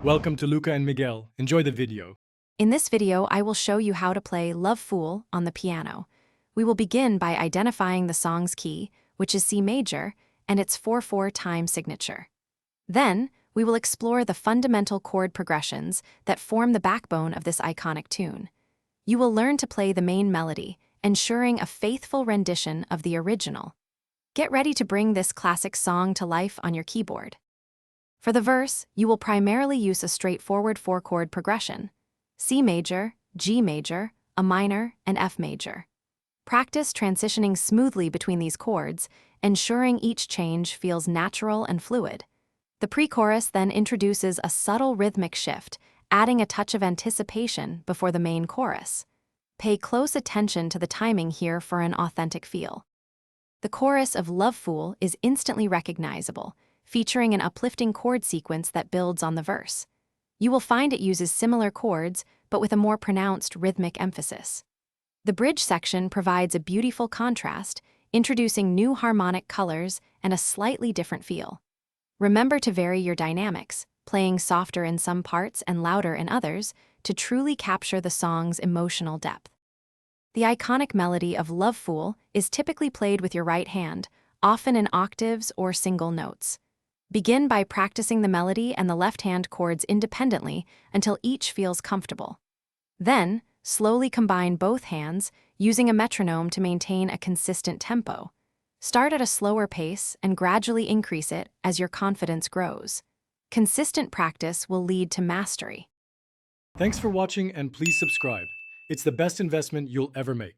Welcome to Luca and Miguel. Enjoy the video. In this video, I will show you how to play Love Fool on the piano. We will begin by identifying the song's key, which is C major, and its 4/4 time signature. Then, we will explore the fundamental chord progressions that form the backbone of this iconic tune. You will learn to play the main melody, ensuring a faithful rendition of the original. Get ready to bring this classic song to life on your keyboard. For the verse, you will primarily use a straightforward 4-chord progression: C major, G major, A minor, and F major. Practice transitioning smoothly between these chords, ensuring each change feels natural and fluid. The pre-chorus then introduces a subtle rhythmic shift, adding a touch of anticipation before the main chorus. Pay close attention to the timing here for an authentic feel. The chorus of Love Fool is instantly recognizable, featuring an uplifting chord sequence that builds on the verse. You will find it uses similar chords, but with a more pronounced rhythmic emphasis. The bridge section provides a beautiful contrast, introducing new harmonic colors and a slightly different feel. Remember to vary your dynamics, playing softer in some parts and louder in others, to truly capture the song's emotional depth. The iconic melody of Love Fool is typically played with your right hand, often in octaves or single notes. Begin by practicing the melody and the left-hand chords independently until each feels comfortable. Then, slowly combine both hands, using a metronome to maintain a consistent tempo. Start at a slower pace and gradually increase it as your confidence grows. Consistent practice will lead to mastery. Thanks for watching and please subscribe. It's the best investment you'll ever make.